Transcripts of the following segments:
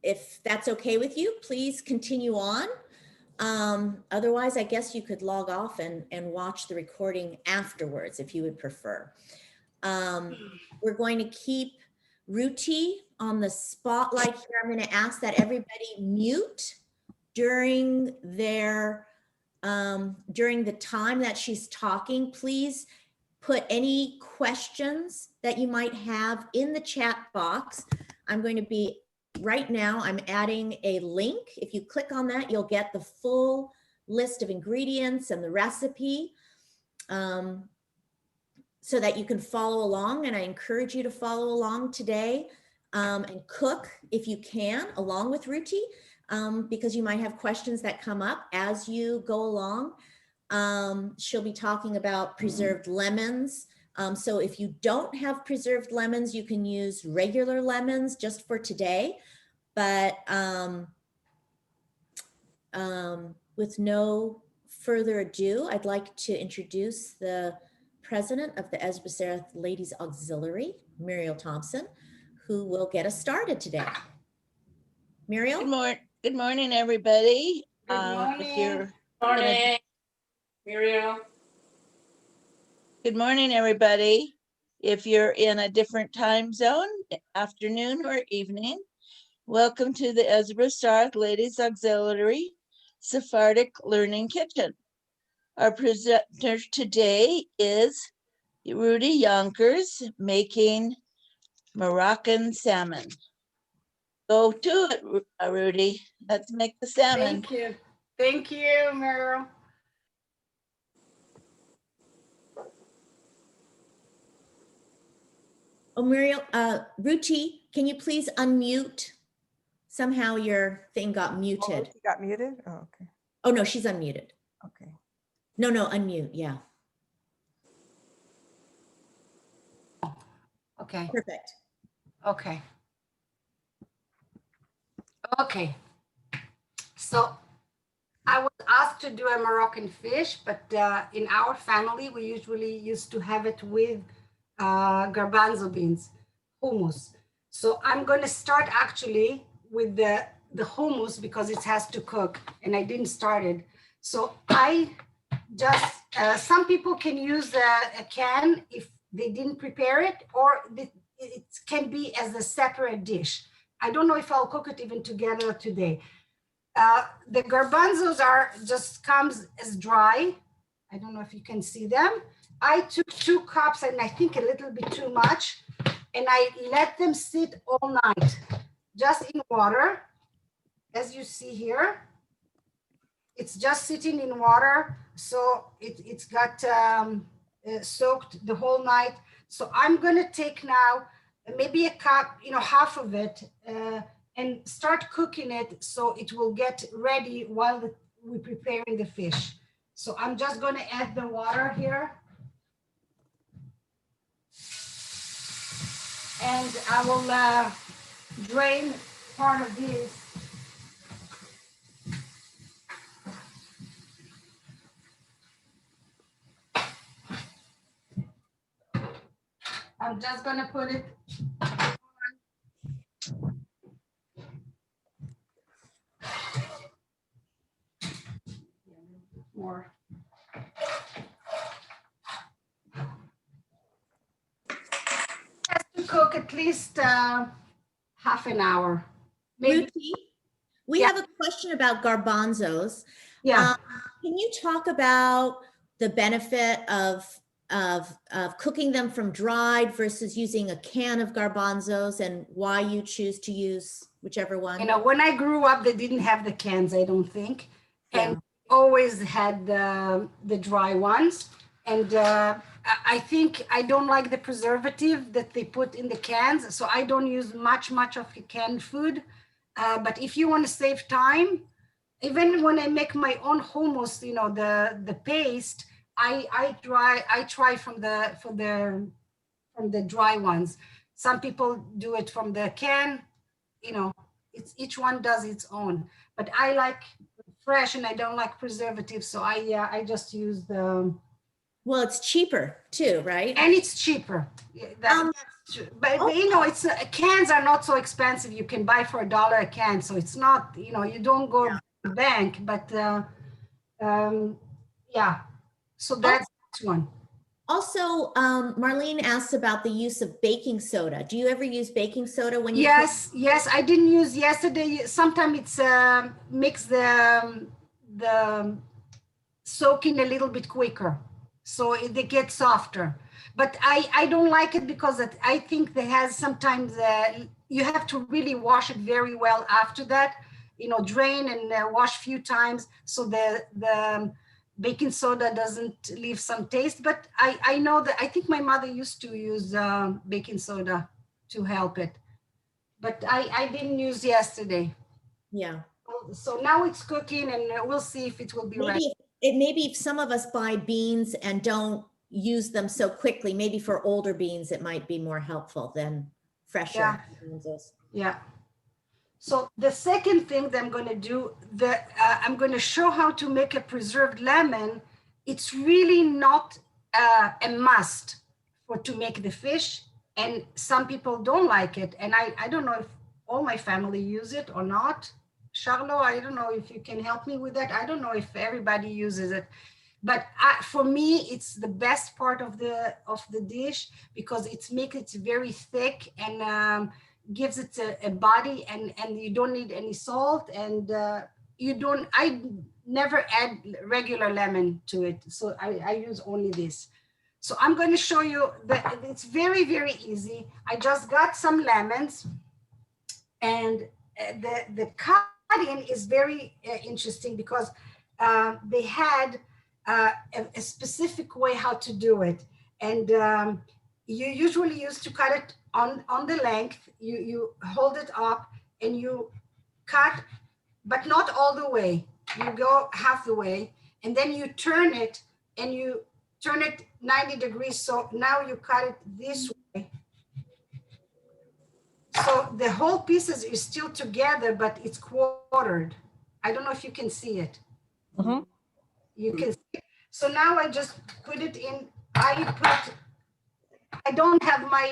if that's okay with you, please continue on. Otherwise, I guess you could log off and watch the recording afterwards if you would prefer. We're going to keep Ruti on the spotlight here. I'm going to ask that everybody mute during their during the time that she's talking. Please put any questions that you might have in the chat box. I'm going to be right now, I'm adding a link. If you click on that, you'll get the full list of ingredients and the recipe so that you can follow along. And I encourage you to follow along today and cook if you can, along with Ruti, because you might have questions that come up as you go along. She'll be talking about preserved lemons. So if you don't have preserved lemons, you can use regular lemons just for today. But with no further ado, I'd like to introduce the president of the Ezra Bessaroth Ladies Auxiliary, Muriel Thompson, who will get us started today. Muriel? Good morning, everybody. Good morning. Morning, Muriel. Good morning, everybody. If you're in a different time zone, afternoon or evening, welcome to the Ezra Bessaroth Ladies Auxiliary Sephardic Learning Kitchen. Our presenter today is Ruti Younker, making Moroccan salmon. Go to it, Ruti. Let's make the salmon. Thank you. Thank you, Meryl. Oh, Muriel, Ruti, can you please unmute? Somehow your thing got muted. Oh, she got muted? Oh, okay. Oh, no, she's unmuted. Okay. No, unmute, yeah. Okay. Perfect. Okay. Okay. So I was asked to do a Moroccan fish, but in our family, we usually used to have it with garbanzo beans, hummus. So I'm going to start actually with the hummus because it has to cook and I didn't start it. So I just, some people can use a can if they didn't prepare it, or it can be as a separate dish. I don't know if I'll cook it even together today. The garbanzos comes as dry. I don't know if you can see them. I took 2 cups and I think a little bit too much, and I let them sit all night, just in water. As you see here, it's just sitting in water. So it's got soaked the whole night. So I'm gonna take now maybe a cup, half of it, and start cooking it so it will get ready while we're preparing the fish. So I'm just going to add the water here. And I will drain part of this. I'm just going to put it more. Has to cook at least half an hour. Maybe. Ruti, we have a question about garbanzos. Yeah. Can you talk about the benefit of cooking them from dried versus using a can of garbanzos, and why you choose to use whichever one? When I grew up, they didn't have the cans, I don't think. And always had the dry ones. And I think I don't like the preservative that they put in the cans. So I don't use much of the canned food. But if you want to save time, even when I make my own hummus, the paste, I try from the dry ones. Some people do it from the can. It's each one does its own. But I like fresh and I don't like preservatives, so I just use the. Well, it's cheaper too, right? And it's cheaper. But you know, it's cans are not so expensive. You can buy for $1 a can, so it's not, you know, you don't go to the bank. But yeah, so that's one. Also, Marlene asked about the use of baking soda. Do you ever use baking soda when you Yes, yes, I didn't use yesterday. Sometimes it's makes the soaking a little bit quicker, so they get softer. But I don't like it because I think they has sometimes you have to really wash it very well after that, you know, drain and wash a few times so the baking soda doesn't leave some taste. But I know that I think my mother used to use baking soda to help it, but I didn't use yesterday. Yeah. So now it's cooking and we'll see if it will be ready. Maybe if some of us buy beans and don't use them so quickly, maybe for older beans, it might be more helpful than fresher. Yeah. So the second thing that I'm going to do, I'm going to show how to make a preserved lemon. It's really not a must to make the fish. And some people don't like it. And I don't know if all my family use it or not. Charlo, I don't know if you can help me with that. I don't know if everybody uses it. But for me, it's the best part of the dish because it makes it very thick and gives it a body, and you don't need any salt, and I never add regular lemon to it. So I use only this. So I'm going to show you that it's very, very easy. I just got some lemons, and the cutting is very interesting because they had a specific way how to do it. And you usually used to cut it on the length. You hold it up and you cut, but not all the way. You go half the way, and then you turn it, and you turn it 90 degrees. So now you cut it this way. So the whole pieces is still together, but it's quartered. I don't know if you can see it. Mhm. You can see it. So now I just put it in. I don't have my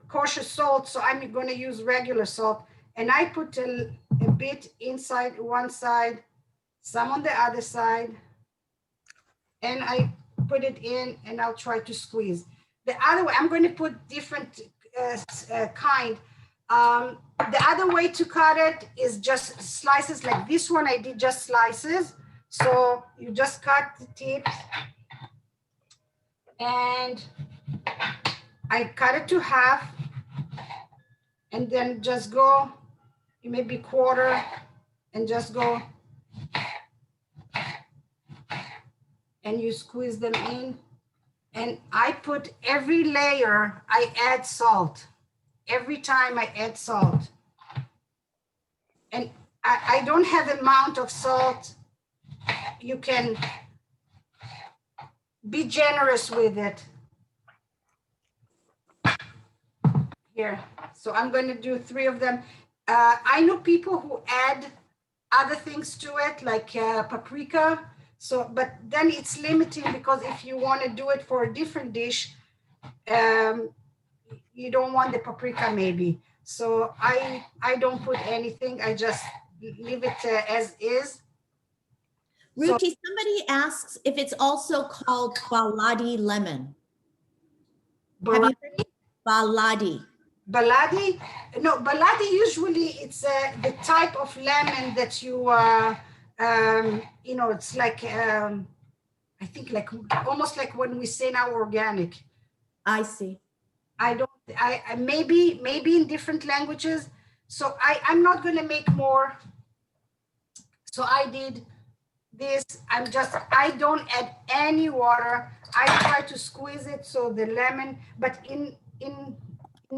kosher salt, so I'm going to use regular salt. And I put a bit inside one side, some on the other side. And I put it in, and I'll try to squeeze. The other way, I'm going to put different kind. The other way to cut it is just slices like this one. I did just slices. So you just cut the tips, and I cut it to half, and then just go, you maybe quarter, and just go, and you squeeze them in. And I put every layer, I add salt. Every time I add salt. And I don't have amount of salt. You can be generous with it. Here, so I'm going to do 3 of them. I know people who add other things to it, like paprika. So, but then it's limiting because if you want to do it for a different dish, you don't want the paprika maybe. So I don't put anything. I just leave it as is. Ruti, somebody asks if it's also called baladi lemon. Have you heard it? Baladi. Baladi? No, baladi usually it's the type of lemon that you, you know, it's like, I think like almost like when we say now organic. I see. I maybe in different languages. So I'm not going to make more. So I did this. I don't add any water. I try to squeeze it so the lemon, but in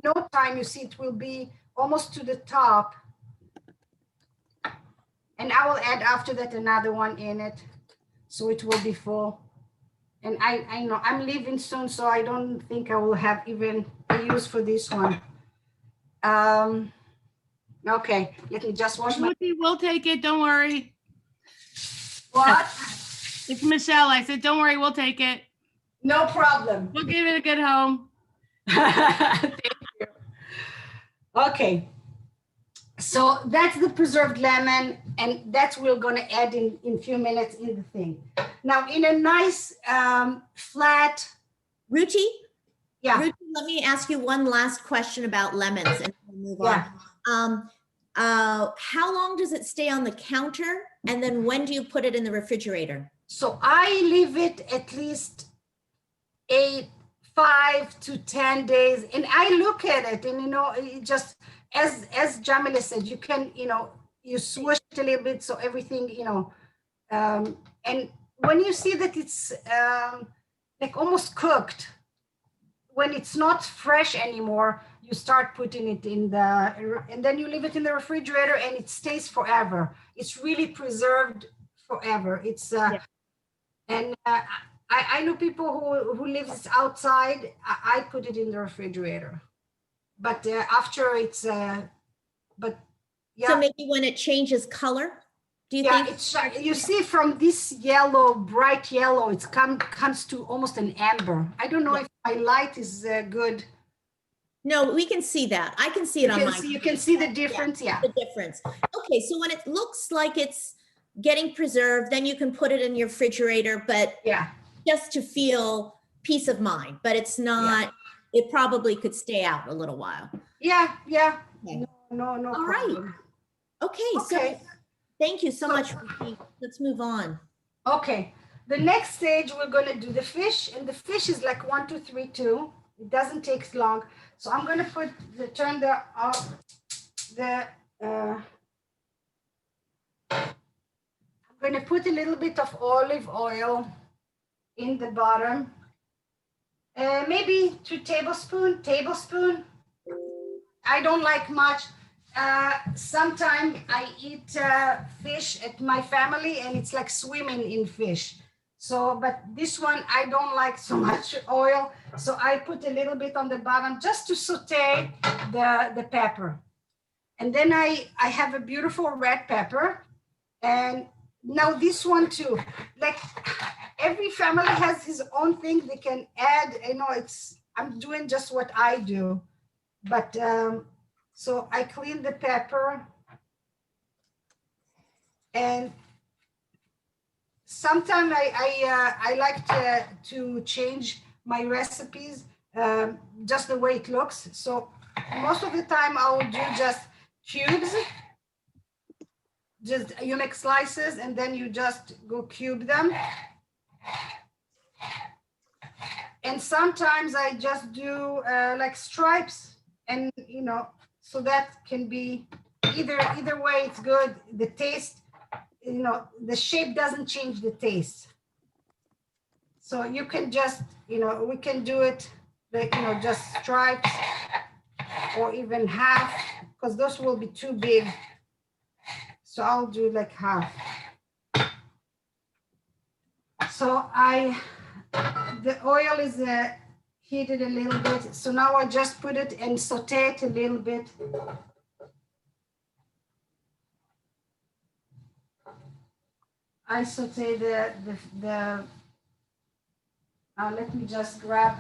no time, you see, it will be almost to the top. And I will add after that another one in it. So it will be full. And I know I'm leaving soon, so I don't think I will have even a use for this one. Okay, let me just wash my. We'll take it. Don't worry. What? It's Michelle. I said, don't worry. We'll take it. No problem. We'll give it a good home. Thank you. Okay. So that's the preserved lemon, and that's we're going to add in a few minutes in the thing. Now, in a nice flat, Ruti, yeah, Ruti, let me ask you one last question about lemons and we'll move yeah. on. How long does it stay on the counter? And then when do you put it in the refrigerator? So I leave it at least 5 to 10 days, and I look at it, and it just as Jamila said, you can you swish it a little bit so everything and when you see that it's like almost cooked, when it's not fresh anymore, you start putting it in and then you leave it in the refrigerator, and it stays forever. It's really preserved forever. It's and I know people who lives outside. I put it in the refrigerator, but after it's but yeah. So maybe when it changes color, do you think? It's you see from this yellow, bright yellow, it's comes to almost an amber. I don't know if my light is good. No, we can see that. I can see it on my. You can see the difference, yeah. The difference. Okay, so when it looks like it's getting preserved, then you can put it in your refrigerator, but Yeah. just to feel peace of mind, but it's not, it probably could stay out a little while. Yeah. Okay. No All right. problem. Okay, Okay. so thank you so much, Ruti. Let's move on. Okay. The next stage, we're going to do the fish, and the fish is like 1, 2, 3, 2. It doesn't take long. So I'm going to turn I'm going to put a little bit of olive oil in the bottom. Maybe 2 tablespoon. I don't like much. Sometimes I eat fish at my family, and it's like swimming in fish. So, but this one, I don't like so much oil. So I put a little bit on the bottom just to saute the pepper. And then I have a beautiful red pepper. And now this one too, like every family has his own thing they can add. I'm doing just what I do. But so I clean the pepper, and sometimes I like to change my recipes just the way it looks. So most of the time I will do just cubes. Just you make slices, and then you just go cube them. And sometimes I just do like stripes, and so that can be either way. It's good. The taste, the shape doesn't change the taste. So you can just, we can do it like, just stripes or even half, because those will be too big. So I'll do like half. So the oil is heated a little bit. So now I just put it and saute it a little bit. I saute let me just grab.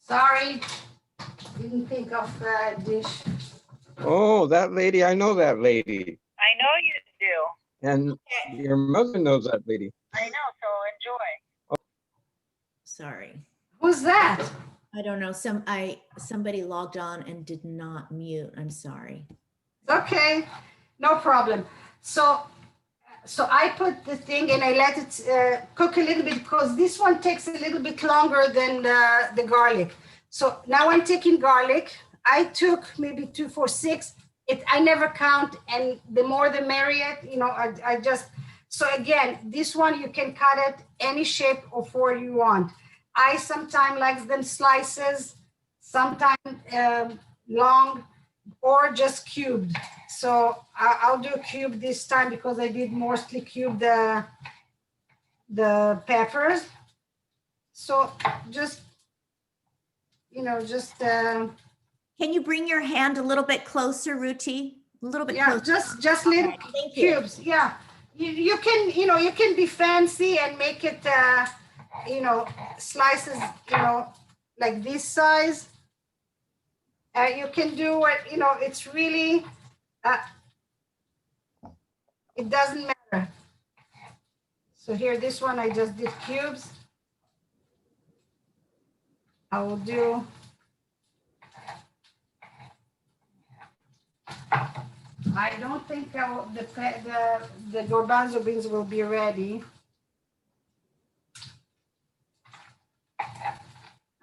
Sorry, didn't think of a dish. Oh, that lady, I know that lady. I know you do. And your mother knows that lady. I know, so enjoy. Sorry. Who's that? I don't know. Somebody logged on and did not mute. I'm sorry. Okay, no problem. So I put the thing and I let it cook a little bit, because this one takes a little bit longer than the garlic. So now I'm taking garlic. I took maybe 2, 4, 6. I never count, and the more the merrier. I just, so again, this one you can cut it any shape or form you want. I sometimes like them slices, sometimes long, or just cubed. So I'll do a cube this time because I did mostly cube the peppers. So just, just, Can you bring your hand a little bit closer, Ruti? A little bit yeah, closer. just little Thank you. cubes. Yeah. You can, you can be fancy and make it, slices, like this size. You can do it, it's really, it doesn't matter. So here, this one, I just did cubes. I will do. I don't think the garbanzo beans will be ready.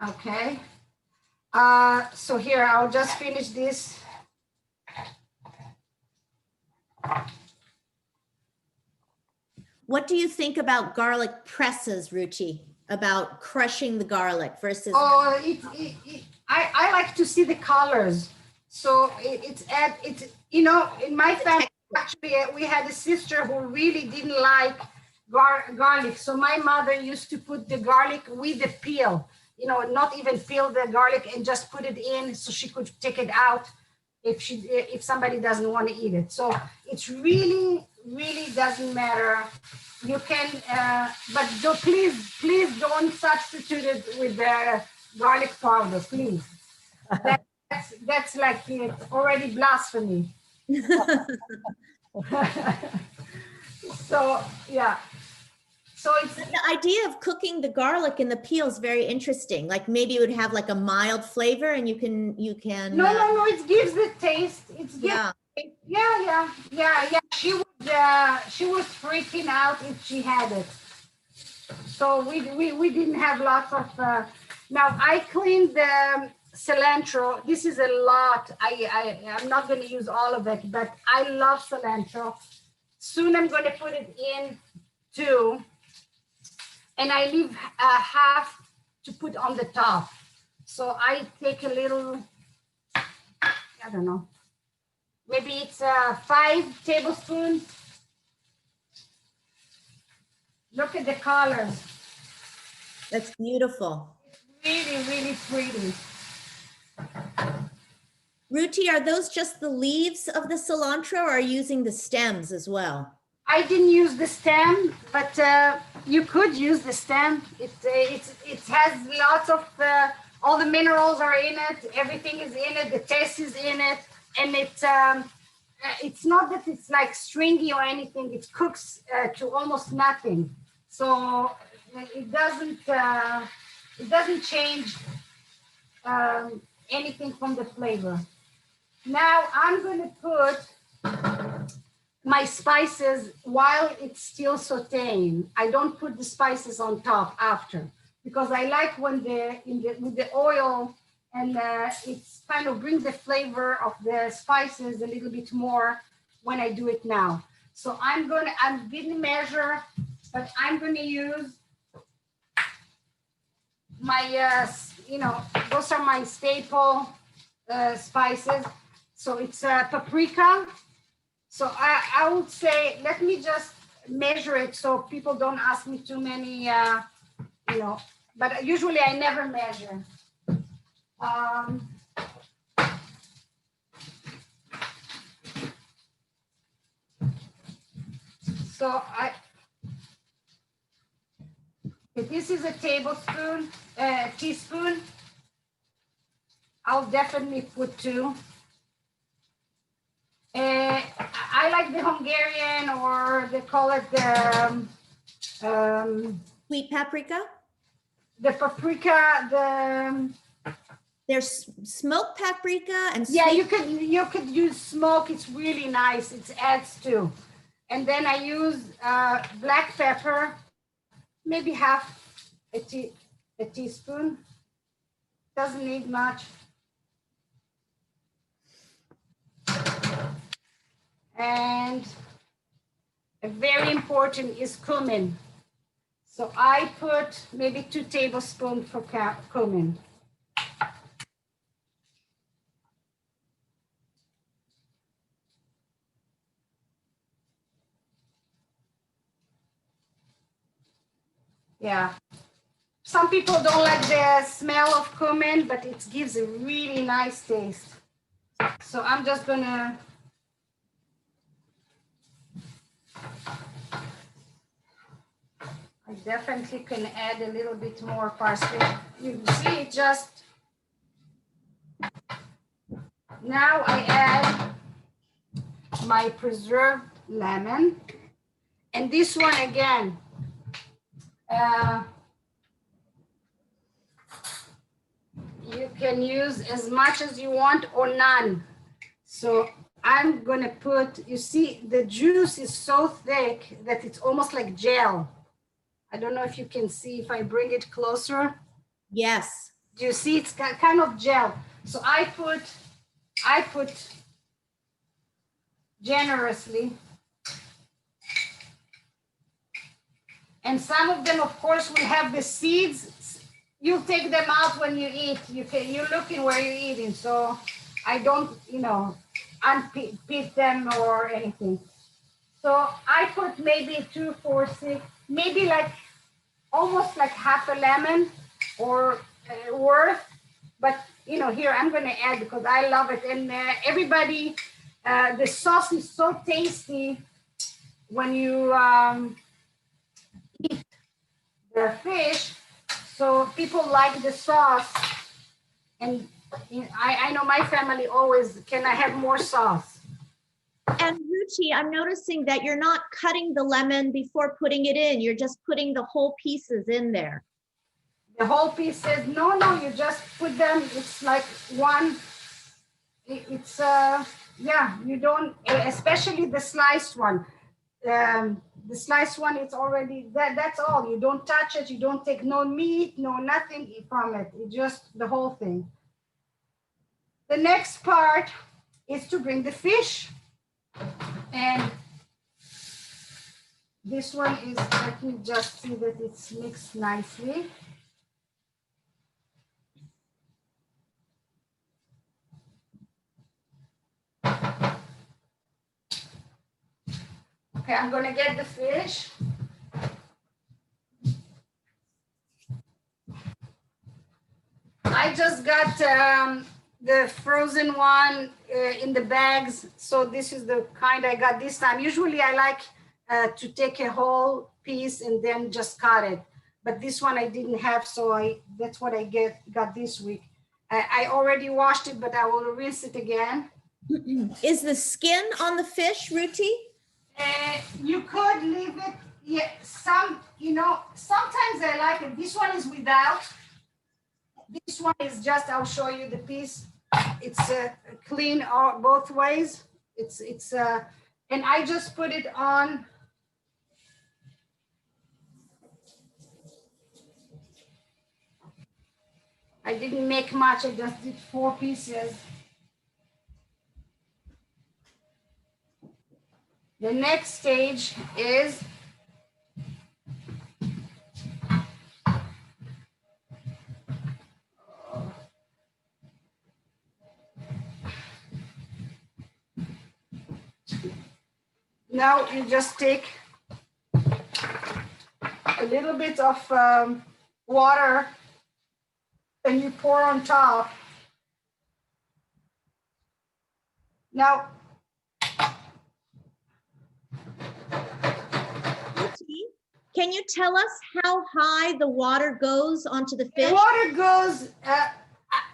Okay. So here, I'll just finish this. What do you think about garlic presses, Ruti? About crushing the garlic versus? Oh, I like to see the colors. So it's in my family, actually, we had a sister who really didn't like garlic. So my mother used to put the garlic with the peel, not even peel the garlic and just put it in so she could take it out if somebody doesn't want to eat it. So it's really doesn't matter. You can, but please don't substitute it with the garlic powder, please. That's like it's already blasphemy. So yeah. So it's The idea of cooking the garlic in the peel is very interesting. Like maybe it would have like a mild flavor, and you can. no. It gives the taste. It's Yeah. Yeah. She was freaking out if she had it. So we didn't have lots of. Now I cleaned the cilantro. This is a lot. I'm not going to use all of it, but I love cilantro. Soon I'm going to put it in too, and I leave half to put on the top. So I take a little. I don't know. Maybe it's 5 tablespoons. Look at the colors. That's beautiful. Really pretty. Ruti, are those just the leaves of the cilantro, or are you using the stems as well? I didn't use the stem, but you could use the stem. It has lots of all the minerals are in it. Everything is in it. The taste is in it, and it's not that it's like stringy or anything. It cooks to almost nothing, so it doesn't change anything from the flavor. Now I'm going to put my spices while it's still sauteing. I don't put the spices on top after, because I like when with the oil, and it's kind of brings the flavor of the spices a little bit more when I do it now. So I didn't measure, but I'm going to use my, those are my staple spices. So it's paprika. So I would say, let me just measure it so people don't ask me too many, but usually I never measure. So if this is a tablespoon, teaspoon, I'll definitely put 2. I like the Hungarian, or they call it the Sweet paprika? the paprika. There's smoked paprika and Yeah, sweet. you could use smoke. It's really nice. It adds too. And then I use black pepper, maybe half a teaspoon. Doesn't need much. And very important is cumin. So I put maybe 2 tablespoons for cumin. Yeah. Some people don't like the smell of cumin, but it gives a really nice taste. So I'm just gonna I definitely can add a little bit more parsley. You see, just now I add my preserved lemon, and this one again. You can use as much as you want or none. So I'm gonna put, you see, the juice is so thick that it's almost like gel. I don't know if you can see if I bring it closer. Yes. Do you see? It's kind of gel. So I put generously. And some of them, of course, will have the seeds. You take them out when you eat. You're looking where you're eating. So I don't, unpit them or anything. So I put maybe 2, 4, 6, maybe like almost like half a lemon or worth. But here I'm going to add because I love it. And everybody, the sauce is so tasty when you eat the fish. So people like the sauce. And I know my family always, can I have more sauce? And Ruti, I'm noticing that you're not cutting the lemon before putting it in. You're just putting the whole pieces in there. The whole pieces, no, you just put them, it's like one, it's, yeah, you don't, especially the sliced one. The sliced one, it's already, that's all. You don't touch it. You don't take no meat, no nothing from it. It's just the whole thing. The next part is to bring the fish. And this one is, let me just see that it's mixed nicely. Okay, I'm gonna get the fish. I just got the frozen one in the bags. So this is the kind I got this time. Usually I like to take a whole piece and then just cut it. But this one I didn't have, so that's what I got this week. I already washed it, but I will rinse it again. Is the skin on the fish, Ruti? You could leave it, yeah, sometimes I like it. This one is without. This one is just, I'll show you the piece. It's clean both ways. And I just put it on. I didn't make much, I just did 4 pieces. The next stage is now you just take a little bit of water and you pour on top. Now, can you tell us how high the water goes onto the fish? the water goes,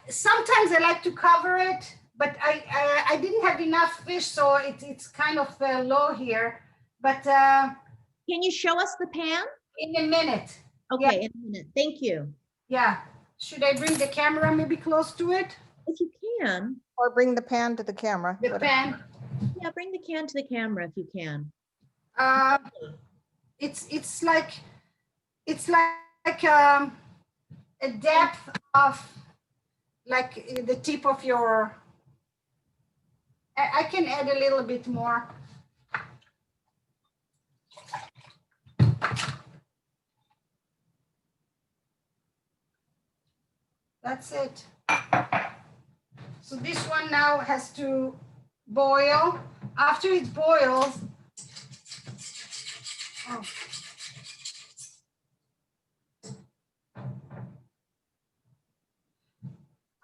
sometimes I like to cover it, but I didn't have enough fish, so it's kind of low here. But can you show us the pan? In a minute. Okay, Yeah. in a minute. Thank you. Yeah. Should I bring the camera maybe close to it? If you can. Or bring the pan to the camera. The pan. Yeah, bring the can to the camera if you can. It's like a depth of like the tip of your. I can add a little bit more. That's it. So this one now has to boil. After it boils,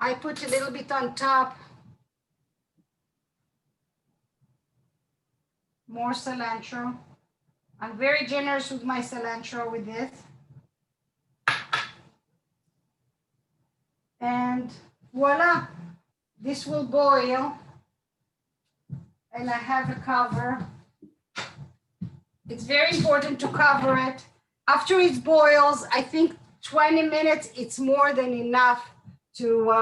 I put a little bit on top. More cilantro. I'm very generous with my cilantro with this. And voila, this will boil. And I have a cover. It's very important to cover it. After it boils, I think 20 minutes, it's more than enough to.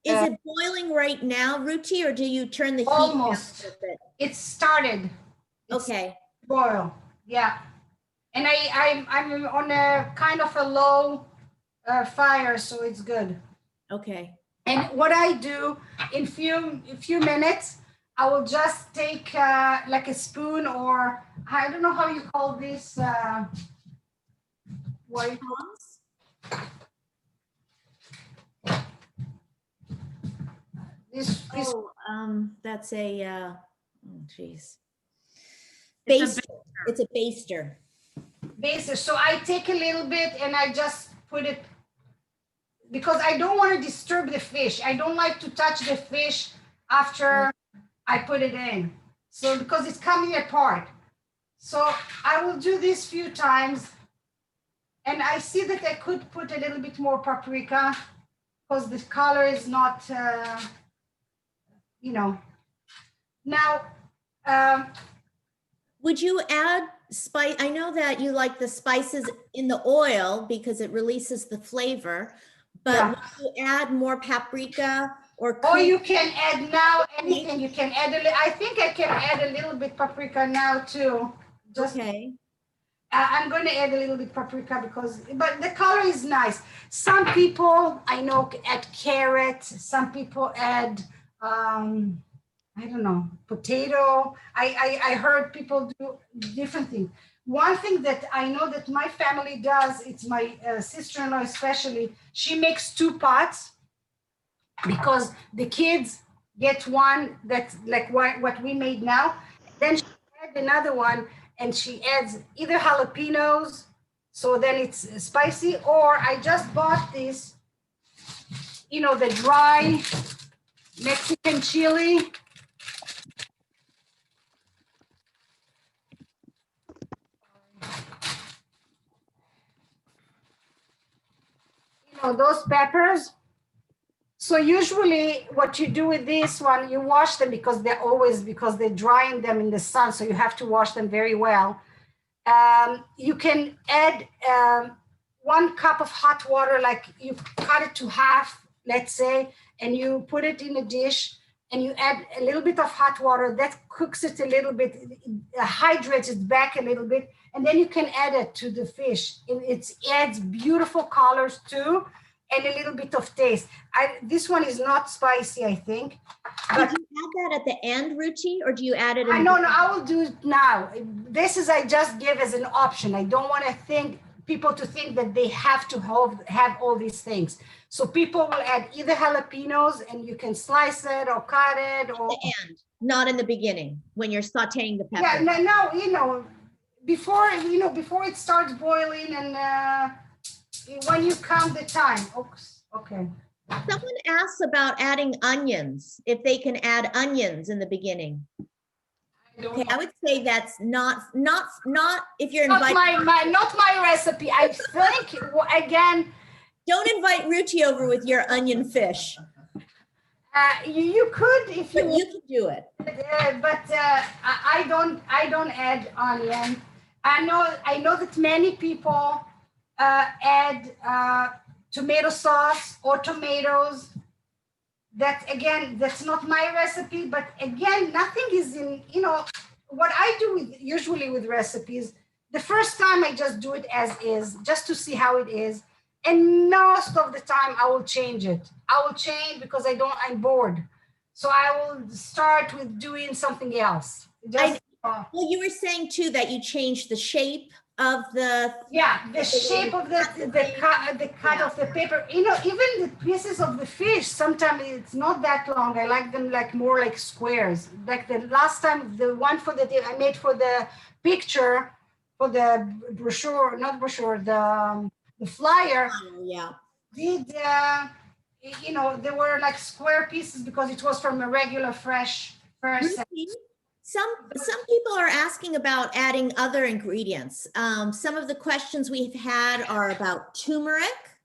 Is it boiling right now, Ruti, or do you turn the heat down Almost. a little bit? It started. It's Okay. boil, yeah. And I'm on a kind of a low fire, so it's good. Okay. And what I do in few minutes, I will just take like a spoon, or I don't know how you call this. What you call this? This That's a, oh geez. It's a Baster. It's a baster. basis. So I take a little bit and I just put it, because I don't want to disturb the fish. I don't like to touch the fish after I put it in. So because it's coming apart. So I will do this few times. And I see that I could put a little bit more paprika because the color is not, you know. Now, Would you add spice? I know that you like the spices in the oil because it releases the flavor, but Yeah. would you add more paprika or or cumin? you can add now anything. You can add I think I can add a little bit paprika now too. Just Okay. I'm going to add a little bit paprika but the color is nice. Some people I know add carrot. Some people add, I don't know, potato. I heard people do different things. One thing that I know that my family does, it's my sister-in-law especially, she makes 2 pots because the kids get one that's like what we made now. Then she adds another one and she adds either jalapenos, so then it's spicy, or I just bought this, you know, the dry Mexican chili. You know, those peppers. So usually what you do with this one, you wash them because they're drying them in the sun. So you have to wash them very well. You can add 1 cup of hot water, like you cut it to half, let's say, and you put it in a dish and you add a little bit of hot water that cooks it a little bit, hydrates it back a little bit, and then you can add it to the fish. It adds beautiful colors too, and a little bit of taste. This one is not spicy, I think. Did you add that at the end, Ruti, or do you add it in? No, I will do it now. I just give as an option. I don't want people to think that they have to have all these things. So people will add either jalapenos and you can slice it or cut it, or At the end, not in the beginning when you're sauteing the pepper. yeah, no, you know, before it starts boiling, and when you count the time. Oops, okay. Someone asks about adding onions, if they can add onions in the beginning. Okay, I would say that's not if you're Not invited. not my recipe. I think again. Don't invite Ruti over with your onion fish. You could if you But you can do it. but I don't add onion. I know that many people add tomato sauce or tomatoes. That's not my recipe, but again, nothing is in, you know, what I do usually with recipes, the first time I just do it as is, just to see how it is. And most of the time I will change it. I will change because I'm bored. So I will start with doing something else. Well, you were saying too that you changed the shape of the. Yeah, the shape of the cut of the paper. You know, even the pieces of the fish, sometimes it's not that long. I like them like more like squares. Like the last time, the one I made for the picture, for the brochure, not brochure, the flyer. Yeah. Did you know, they were like square pieces because it was from a regular fresh salmon. Ruti, some people are asking about adding other ingredients. Some of the questions we've had are about turmeric,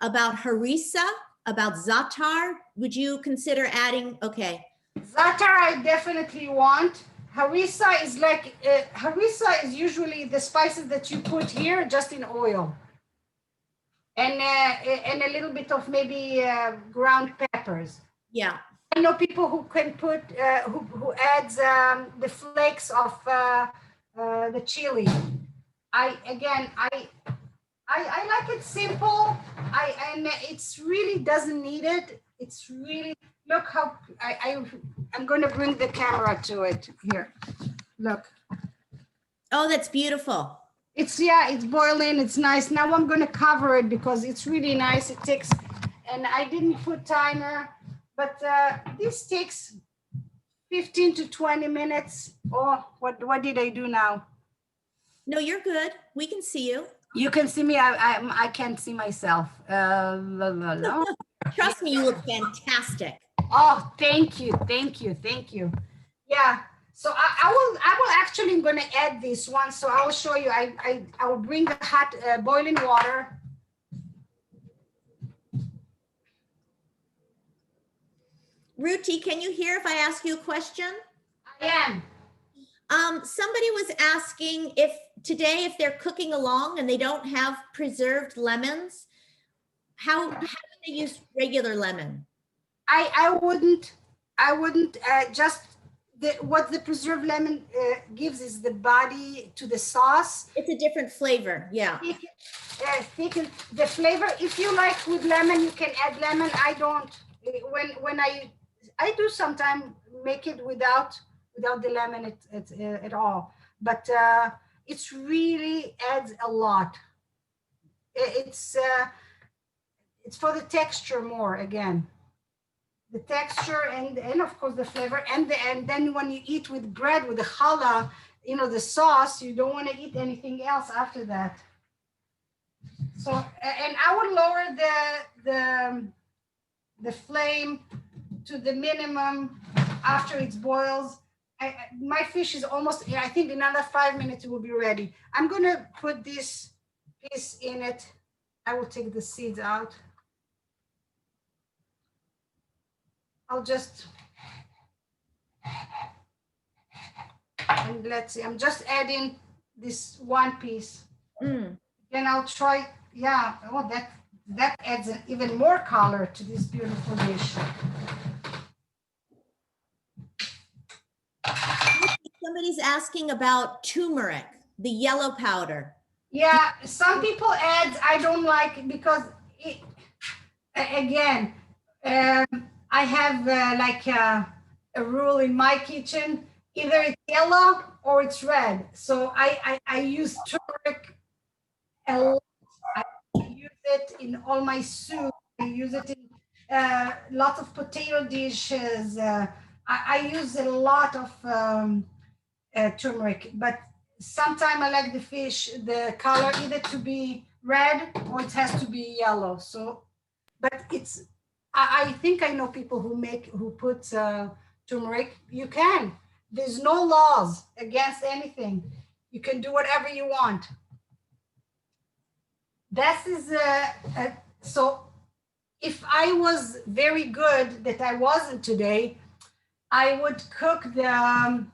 about harissa, about za'atar. Would you consider adding? Okay. Za'atar I definitely want. Harissa is like, harissa is usually the spices that you put here just in oil. And a little bit of maybe ground peppers. Yeah. I know people who can put, who adds the flakes of the chili. I like it simple. And it's really doesn't need it. It's really, look how, I'm going to bring the camera to it here. Look. Oh, that's beautiful. It's, yeah, it's boiling. It's nice. Now I'm going to cover it because it's really nice. It takes, and I didn't put timer, but this takes 15 to 20 minutes. Oh, what did I do now? No, you're good. We can see you. You can see me. I can't see myself. Trust me, you look fantastic. Oh, thank you. Thank you. Thank you. Yeah. So I will actually, I'm going to add this one. So I will show you. I will bring the hot boiling water. Ruti, can you hear if I ask you a question? I am. Somebody was asking if today, if they're cooking along and they don't have preserved lemons, how do they use regular lemon? I wouldn't just what the preserved lemon gives is the body to the sauce. It's a different flavor. Yeah. Thicken the flavor. If you like with lemon, you can add lemon. I don't. When I do sometimes make it without the lemon at all. But it's really adds a lot. It's for the texture more again. The texture and of course the flavor and then when you eat with bread with the challah, you know, the sauce, you don't want to eat anything else after that. So and I would lower the flame to the minimum after it boils. My fish is almost, I think another 5 minutes it will be ready. I'm gonna put this piece in it. I will take the seeds out. I'll just, and let's see, I'm just adding this one piece. Then I'll try, yeah, oh, that adds an even more color to this beautiful dish. Somebody's asking about turmeric, the yellow powder. Yeah, some people add, I don't like it because it, again, I have like a rule in my kitchen, either it's yellow or it's red. So I use turmeric a lot. I use it in all my soup. I use it in lots of potato dishes. I use a lot of turmeric, but sometimes I like the fish, the color either to be red or it has to be yellow. So, but it's, I think I know people who put turmeric. You can. There's no laws against anything. You can do whatever you want. This is so. If I was very good, that I wasn't today, I would cook the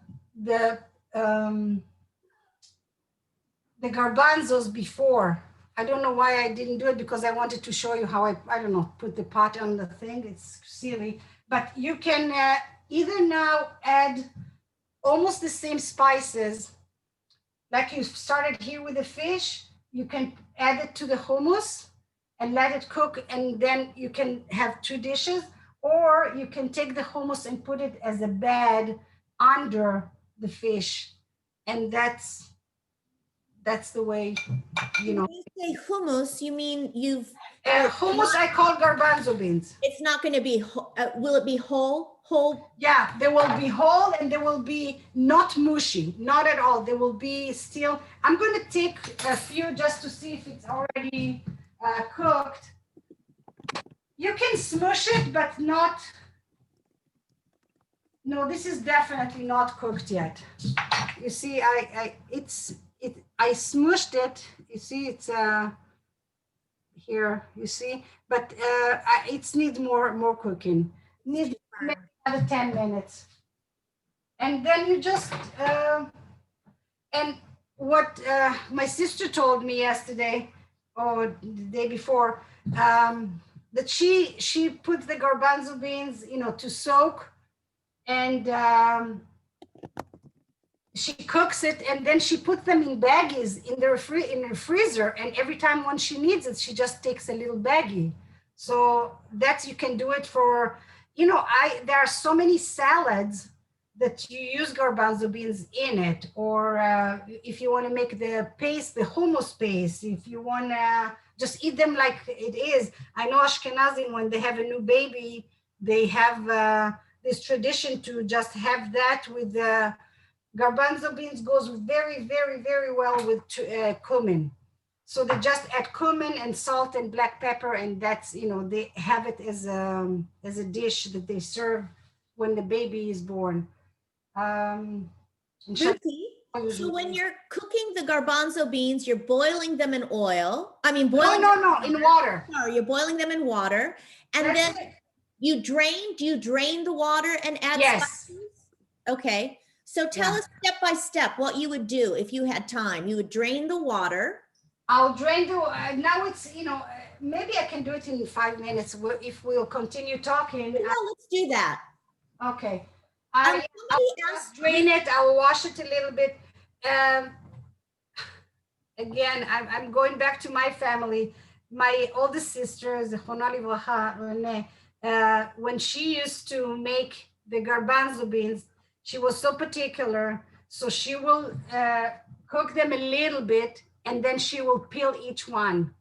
garbanzos before. I don't know why I didn't do it because I wanted to show you how I don't know, put the pot on the thing. It's silly, but you can either now add almost the same spices like you started here with the fish. You can add it to the hummus and let it cook, and then you can have two dishes, or you can take the hummus and put it as a bed under the fish, and that's the way, you know. When you say hummus, you mean Hummus I call garbanzo beans. it's not going to be, will it be whole? Whole? Yeah, they will be whole and they will be not mushy, not at all. They will be still. I'm going to take a few just to see if it's already cooked. You can smush it, but not. No, this is definitely not cooked yet. You see, I smushed it. You see, it's here. You see, but it needs more cooking. Needs maybe another 10 minutes, and then you just and what my sister told me yesterday or the day before, that she puts the garbanzo beans, to soak, and she cooks it, and then she puts them in baggies in the freezer, and every time when she needs it, she just takes a little baggie. So that's, you can do it for, there are so many salads that you use garbanzo beans in it, or if you want to make the paste, the hummus paste, if you want to just eat them like it is. I know Ashkenazim, when they have a new baby, they have this tradition to just have that with garbanzo beans. Goes very, very, very well with cumin. So they just add cumin and salt and black pepper, and that's, they have it as a dish that they serve when the baby is born. Ruti, so when you're cooking the garbanzo beans, you're boiling them in oil. I mean, boiling. No, in water. Sorry, you're boiling them in water, and That's then it. do you drain the water and add Yes. spices? Okay, so tell us step by step what you would do if you had time. You would drain the water. I'll drain the, now it's, maybe I can do it in 5 minutes if we'll continue talking. Yeah, let's do that. Okay. Somebody I'll asked drain it. I'll wash it a little bit. Again, I'm going back to my family. My oldest sister, Zechona Livracha, Renee, when she used to make the garbanzo beans, she was so particular. So she will cook them a little bit, and then she will peel each one.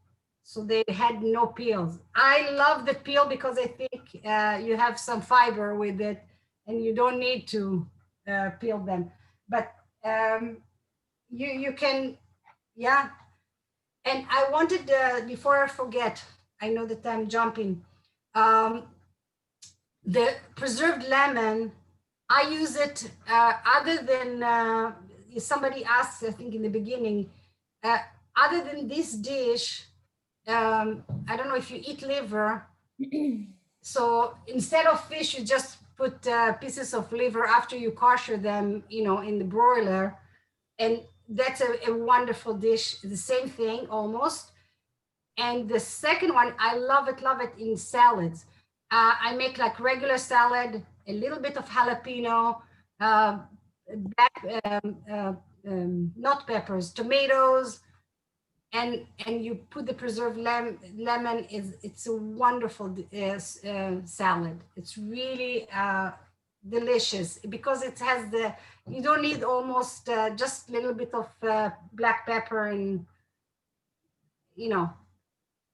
So they had no peels. I love the peel because I think you have some fiber with it, and you don't need to peel them. But you can, yeah. And I wanted, before I forget, I know that I'm jumping, the preserved lemon, I use it other than, somebody asked, I think in the beginning, other than this dish, I don't know if you eat liver. So instead of fish, you just put pieces of liver after you kosher them, in the broiler. And that's a wonderful dish. The same thing almost. And the second one, I love it in salads. I make like regular salad, a little bit of jalapeno, black, not peppers, tomatoes, and you put the preserved lemon. It's a wonderful salad. It's really delicious because it has you don't need almost just a little bit of black pepper, and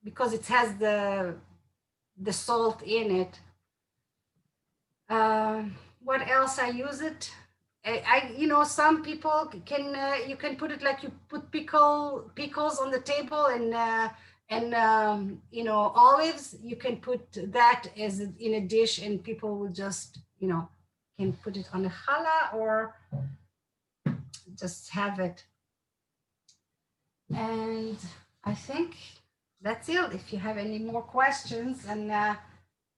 because it has the salt in it. What else I use it? Some people can, you can put it like you put pickles on the table, and olives. You can put that as in a dish, and people will just, can put it on a challah or just have it. And I think that's it. If you have any more questions, and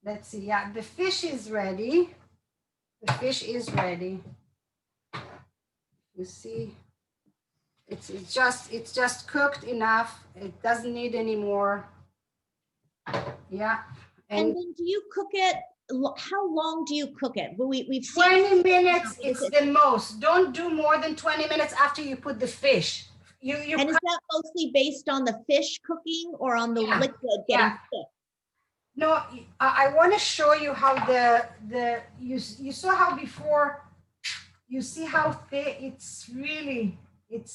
let's see. Yeah, the fish is ready. The fish is ready. You see, it's just cooked enough. It doesn't need any more. Yeah. And then do you cook it? How long do you cook it? We've seen 20 minutes. It's the most. Don't do more than 20 minutes after you put the fish. And is that mostly based on the fish cooking or on the liquid getting thick? No, I want to show you how you saw how before. You see how thick it's really. It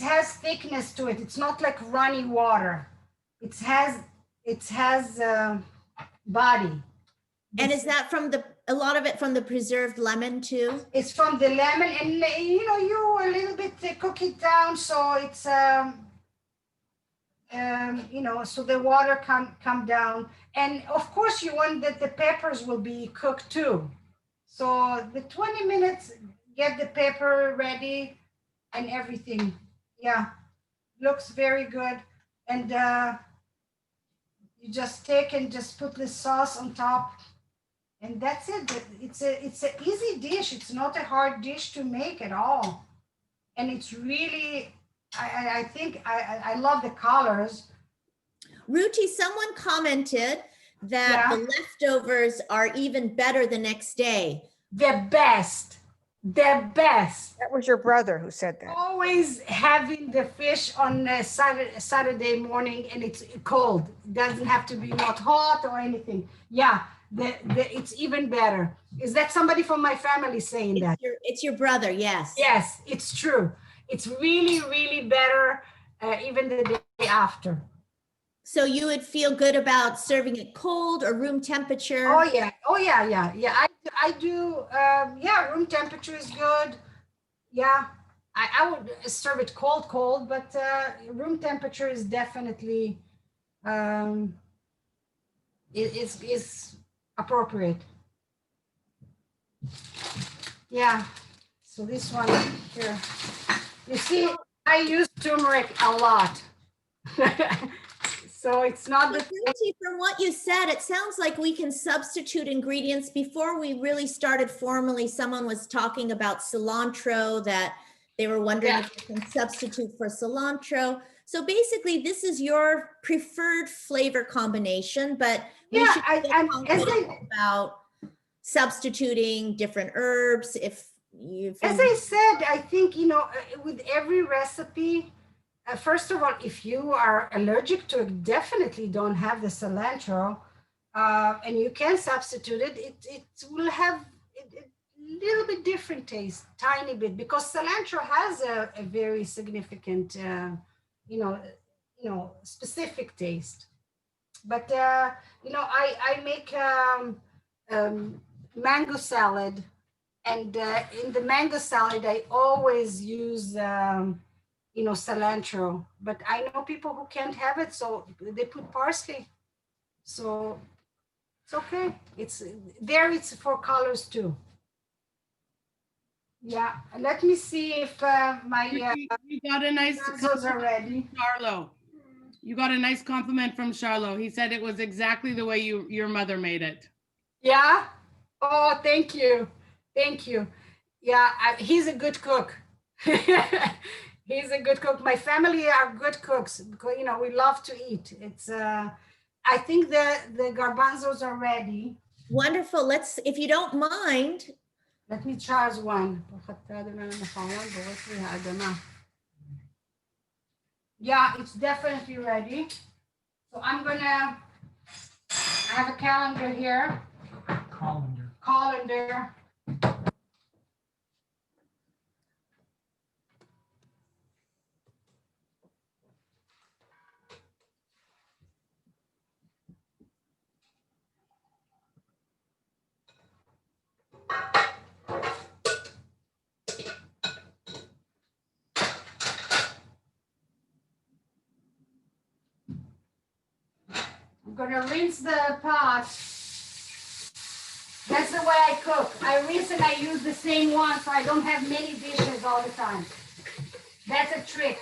has thickness to it. It's not like runny water. It has body. And is that from a lot of it from the preserved lemon too? It's from the lemon, and you a little bit cook it down, so it's so the water come down. And of course you want that the peppers will be cooked too. So the 20 minutes, get the pepper ready and everything. Yeah, looks very good. And you just take and just put the sauce on top, and that's it. It's an easy dish. It's not a hard dish to make at all. And it's really, I think I love the colors. Ruti, someone commented that Yeah. the leftovers are even better the next day. The best. That was your brother who said that. Always having the fish on a Saturday morning, and it's cold. It doesn't have to be not hot or anything. Yeah, it's even better. Is that somebody from my family saying that? It's your brother, yes. Yes, it's true. It's really, really better even the day after. So you would feel good about serving it cold or room temperature? Oh yeah. I do. Yeah, room temperature is good. Yeah, I would serve it cold, but room temperature is definitely is appropriate. Yeah. So this one here, you see, I use turmeric a lot. So it's not the Ruti, from what you said, it sounds like we can substitute ingredients. Before we really started formally, someone was talking about cilantro, that they were wondering if you can substitute for cilantro. So basically, this is your preferred flavor combination, but we should feel confident about substituting different herbs. As I said, I think, with every recipe, first of all, if you are allergic to it, definitely don't have the cilantro, and you can substitute it. It will have a little bit different taste, tiny bit, because cilantro has a very significant, specific taste. But I make mango salad, and in the mango salad, I always use cilantro, but I know people who can't have it, so they put parsley. So it's okay. It's for colors too. Yeah, let me see if my You got a nice Garbanzos are ready. Charlo. You got a nice compliment from Charlo. He said it was exactly the way your mother made it. Yeah. Oh, thank you. Thank you. Yeah, he's a good cook. He's a good cook. My family are good cooks because, we love to eat. It's, I think the garbanzos are ready. Wonderful. If you don't mind. Let me try one. Yeah, it's definitely ready. So I have a calendar here. Colander. I'm gonna rinse the pot. That's the way I cook. I rinse and I use the same one, so I don't have many dishes all the time. That's a trick.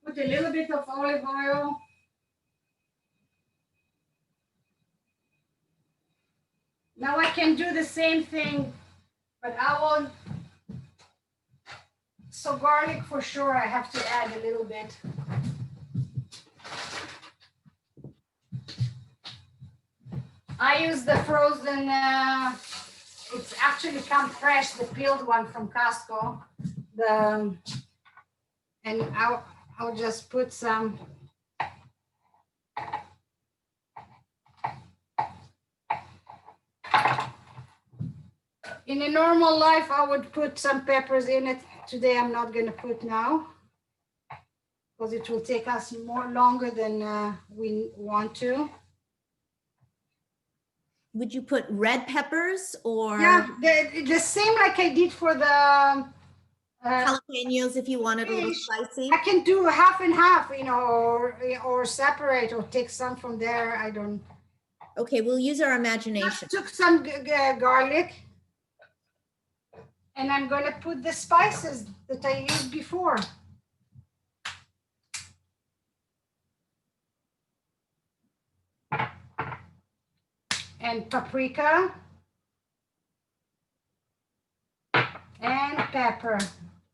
Put a little bit of olive oil. Now I can do the same thing, but I will. So garlic for sure, I have to add a little bit. I use the frozen, it's actually come fresh, the peeled one from Costco. And I'll just put some. In a normal life, I would put some peppers in it. Today, I'm not going to put now. because it will take us more longer than we want to. Would you put red peppers or Yeah, the same like I did for the jalapenos if you wanted a little fish. spicy? I can do half and half, or separate or take some from there. I don't. Okay, we'll use our imagination. Took some garlic, and I'm going to put the spices that I used before. And paprika and pepper,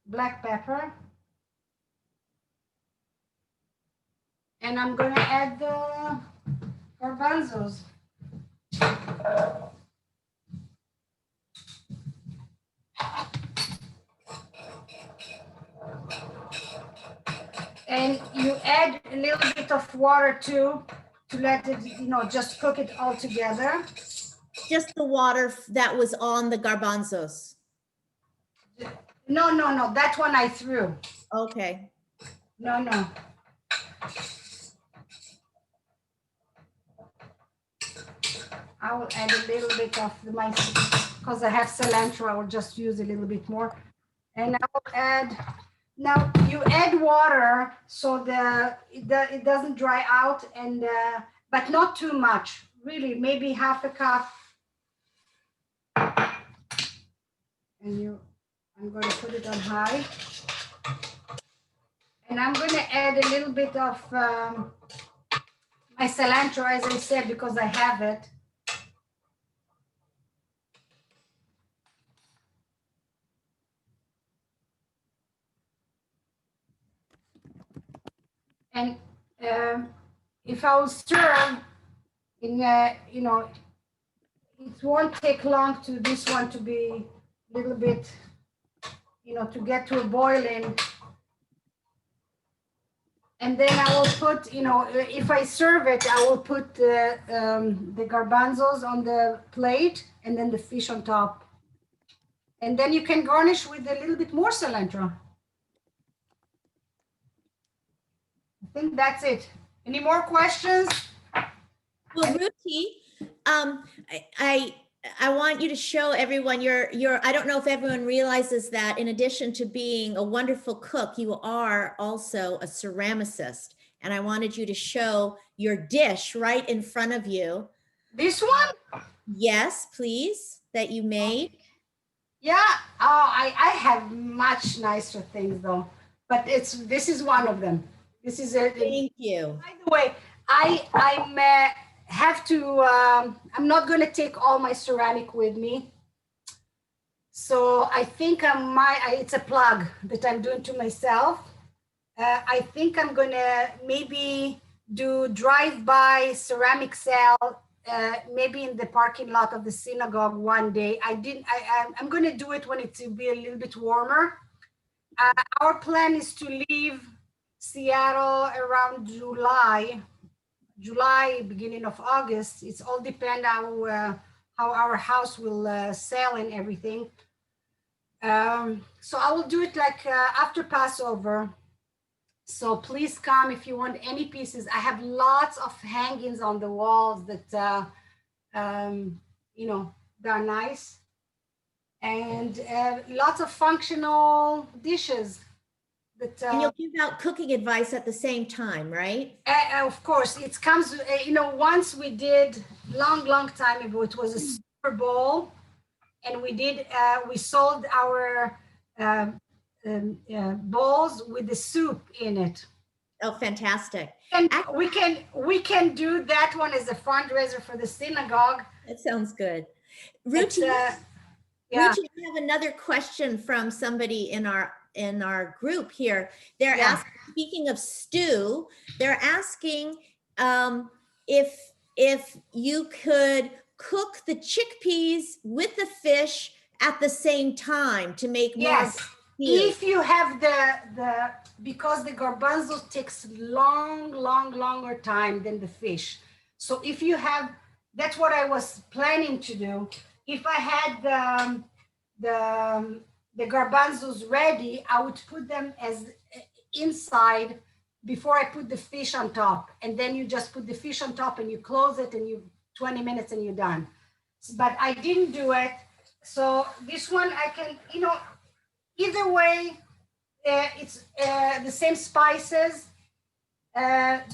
black pepper. And I'm going to add the garbanzos. And you add a little bit of water too, to let it, just cook it all together. Just the water that was on the garbanzos. No, that one I threw. Okay. No. I will add a little bit of my, because I have cilantro, I will just use a little bit more. And I will add, now you add water so it doesn't dry out, and but not too much, really, maybe half a cup. And I'm going to put it on high. And I'm going to add a little bit of my cilantro, as I said, because I have it. And if I will stir in, it won't take long to this one to be a little bit, to get to a boiling. And then I will put, if I serve it, I will put the garbanzos on the plate and then the fish on top. And then you can garnish with a little bit more cilantro. I think that's it. Any more questions? Well, Ruti, I want you to show everyone I don't know if everyone realizes that in addition to being a wonderful cook, you are also a ceramicist. And I wanted you to show your dish right in front of you. This one? Yes, please, that you made. Yeah, I have much nicer things though, but this is one of them. This is it. Thank you. By the way, I'm have to, I'm not going to take all my ceramic with me. So I think it's a plug that I'm doing to myself. I think I'm going to maybe do drive-by ceramic sale, maybe in the parking lot of the synagogue one day. I'm going to do it when it will be a little bit warmer. Our plan is to leave Seattle around July, beginning of August. It's all depend how our house will sell and everything. So I will do it like after Passover. So please come if you want any pieces. I have lots of hangings on the walls that, they're nice. And lots of functional dishes. And you'll give out cooking advice at the same time, right? Of course, it comes, once we did long time ago, it was a Super Bowl, and we sold our bowls with the soup in it. Oh, fantastic. And we can do that one as a fundraiser for the synagogue. That sounds good. Ruti, yeah. Ruti, I have another question from somebody in our group here. They're asking, speaking of stew, they're asking if you could cook the chickpeas with the fish at the same time to make more. Yes, if you have because the garbanzo takes longer time than the fish. So if you have, that's what I was planning to do. If I had the garbanzos ready, I would put them as inside before I put the fish on top. And then you just put the fish on top and you close it and you 20 minutes and you're done. But I didn't do it. So this one I can, either way, it's the same spices.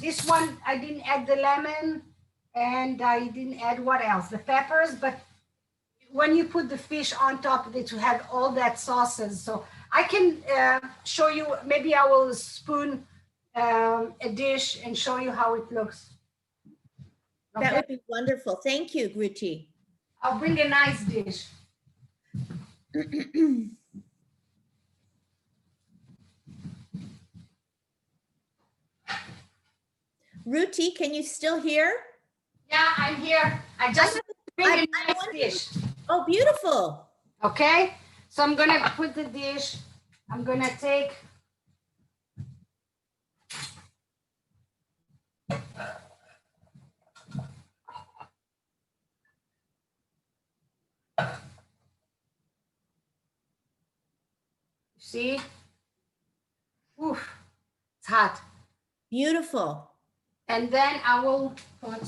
This one, I didn't add the lemon and I didn't add what else? The peppers, but when you put the fish on top, it will have all that sauces. So I can show you, maybe I will spoon a dish and show you how it looks. That Okay? would be wonderful. Thank you, Ruti. I'll bring a nice dish. Ruti, can you still hear? Yeah, I'm here. I just bring a nice dish. Oh, beautiful. Okay, so I'm gonna put the dish. I'm gonna take. See? Oof, it's hot. Beautiful. And then I will put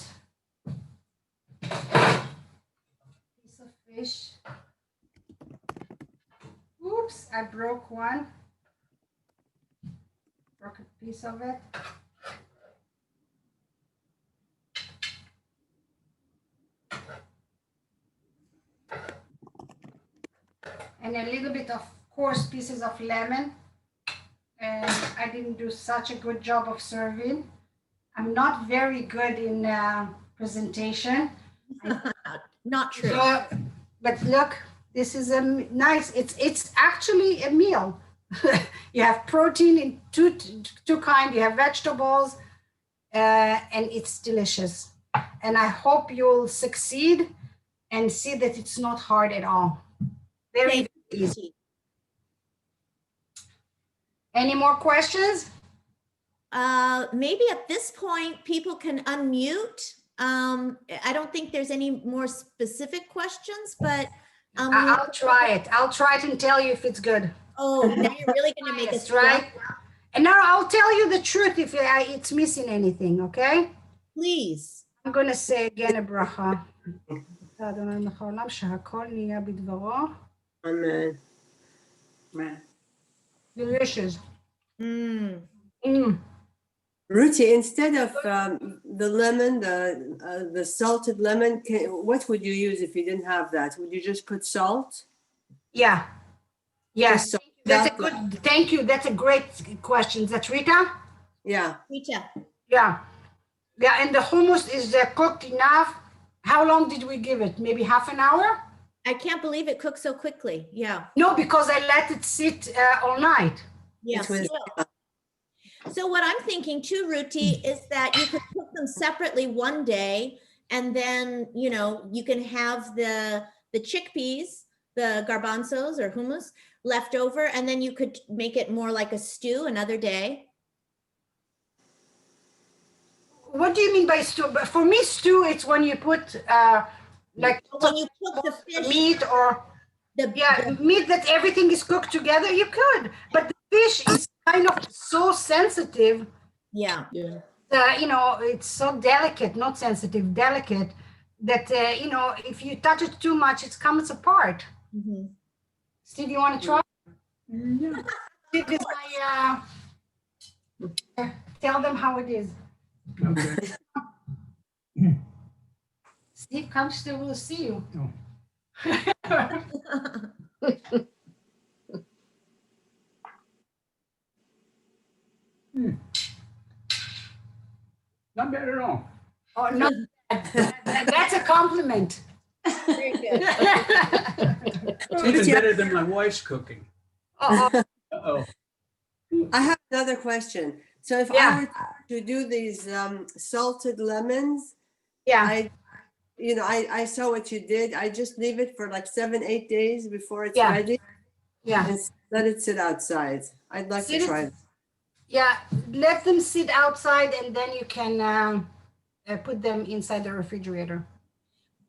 piece of fish. Oops, I broke one. Broke a piece of it. And a little bit of coarse pieces of lemon. And I didn't do such a good job of serving. I'm not very good in presentation. Not true. So, but look, this is a nice, it's actually a meal. You have protein in two kinds, you have vegetables, and it's delicious. And I hope you'll succeed and see that it's not hard at all. Very, Thank very you, easy. Ruti. Any more questions? Maybe at this point, people can unmute. I don't think there's any more specific questions, but I'll try it. I'll try it and tell you if it's good. oh, now you're really going to make us Yes, right? And now I'll tell you the truth if it's missing anything, okay? Please. I'm going to say again a bracha. שהכל נהיה בדברו. Amen. Amen. Delicious. Mm. Ruti, instead of the lemon, the salted lemon, what would you use if you didn't have that? Would you just put salt? Yeah. Yes. Just That's a salt. good, thank you. That's a great question. That's Rita? Yeah. Rita. Yeah. Yeah, and the hummus is cooked enough. How long did we give it? Maybe half an hour? I can't believe it cooked so quickly. Yeah. No, because I let it sit all night. Yes. was- So what I'm thinking too, Ruti, is that you could cook them separately one day, and then you can have the chickpeas, the garbanzos or hummus left over, and then you could make it more like a stew another day. What do you mean by stew? But for me, stew, it's when you put like When you cook the fish, meat or meat that everything is cooked together, you could. But the fish is kind of so sensitive. yeah. It's so delicate, not sensitive, delicate, that, if you touch it too much, it comes apart. Mm-hmm. Steve, you want to try? Steve is my, tell them how it is. Okay. Steve, come, Steve will see you. Not bad at all. Oh, no, that's a compliment. Very good. It's even better than my wife's cooking. Uh-oh. Uh-oh. I have another question. So if Yeah. I were to do these salted lemons, Yeah, I saw what you did. I just leave it for like 7-8 days before it's Yeah. ready yeah. and let it sit outside. I'd like Sit to it- try it. Yeah, let them sit outside and then you can put them inside the refrigerator.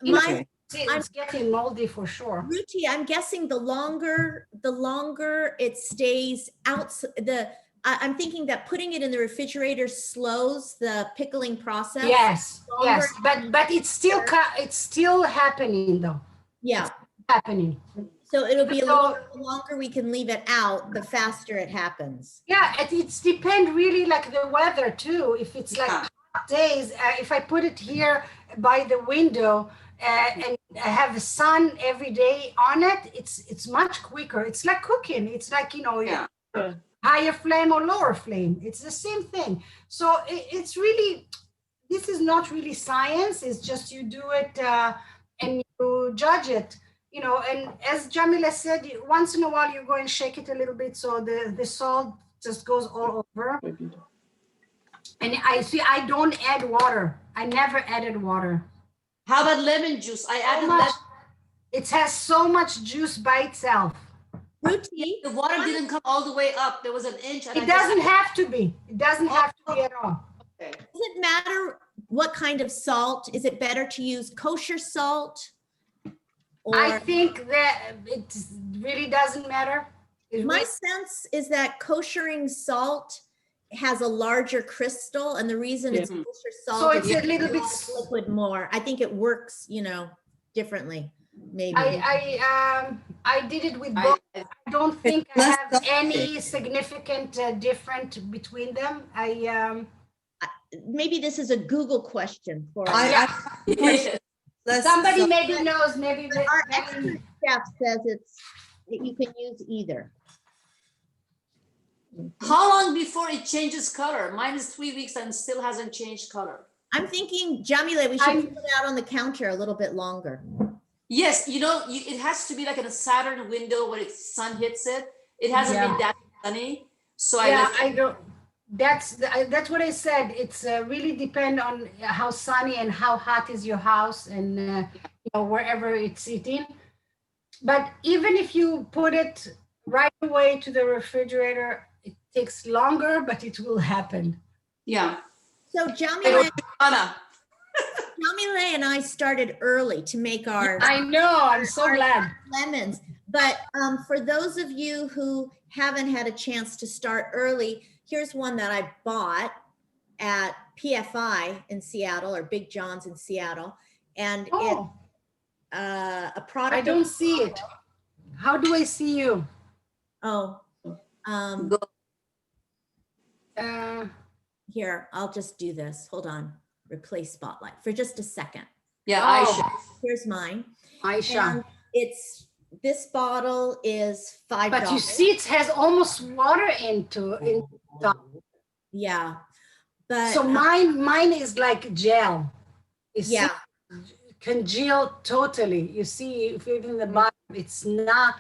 My Okay. See, it's getting moldy for sure. Ruti, I'm guessing the longer it stays out, I'm thinking that putting it in the refrigerator slows the pickling process. Yes, Longer. yes, but it's still happening though. Yeah. Happening. So it'll be a So- little the longer we can leave it out, the faster it happens. Yeah, it's depend really like the weather too. If it's like Yeah. hot days, if I put it here by the window and I have the sun every day on it, it's much quicker. It's like cooking. It's like, you know, Yeah. higher flame or lower flame. It's the same thing. So it's really, this is not really science. It's just you do it and you judge it. You know, and as Jamila said, once in a while you go and shake it a little bit so the salt just goes all over. And I don't add water. I never added water. How about lemon juice? I So added much, it has so much juice by itself. Ruti, the water didn't come all the way up. There was an inch. And It doesn't have to be. It doesn't have to be at all. Okay. does it matter what kind of salt? Is it better to use kosher salt? I Or think that it really doesn't matter. It my really- sense is that koshering salt has a larger crystal, and the reason it's Yeah. kosher salt So is it's a little bit liquid more. I think it works, you know, differently, maybe. I did it with both. I don't think I less have salty. any significant difference between them. Maybe this is a Google question for us. Less Somebody salt. maybe knows, maybe Our expert chef says that you can use either. How long before it changes color? Mine is 3 weeks and still hasn't changed color. I'm thinking, Jamile, we should I'm- put it out on the counter a little bit longer. Yes, you know, it has to be like in a Saturn window where the sun hits it. It hasn't Yeah. been that sunny. So Yeah, I I don't. That's what I said. It's really depend on how sunny and how hot is your house and you know, wherever it's sitting. But even if you put it right away to the refrigerator, it takes longer, but it will happen. yeah. So Jamile and I started early to make our I know. I'm so glad. lemons. But for those of you who haven't had a chance to start early, here's one that I bought at PFI in Seattle, or Big John's in Seattle. And Oh, it's a product. I don't see it. How do I see you? Oh, Uh, here, I'll just do this. Hold on. Replace spotlight for just a second. Yeah, Oh. Aisha. Here's mine. Aisha. And this bottle is $5. But you see, it has almost water into Yeah. But so mine is like gel. It's yeah. congealed totally. You see, if even the bottom, it's not.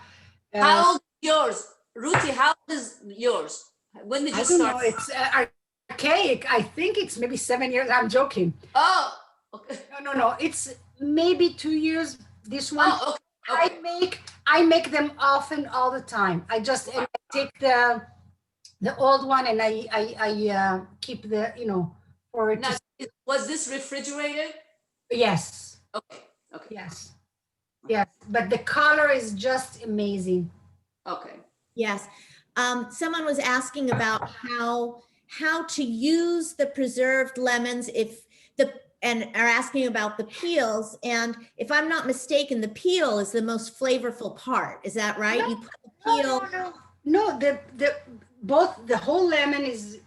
How old is yours? Ruti, how old is yours? When did I you don't start? know. It's archaic. I think it's maybe 7 years. I'm joking. Oh, okay. No. It's maybe 2 years. This one. Oh, okay. I make them often all the time. I just and I take the old one and I keep the, you know, for it. Now, To, was this refrigerated? yes. Okay, okay, Yes. Yes. But the color is just amazing. okay. Yes. Someone was asking about how to use the preserved lemons and are asking about the peels. And if I'm not mistaken, the peel is the most flavorful part. Is that right? You put the peel. No, both the whole lemon is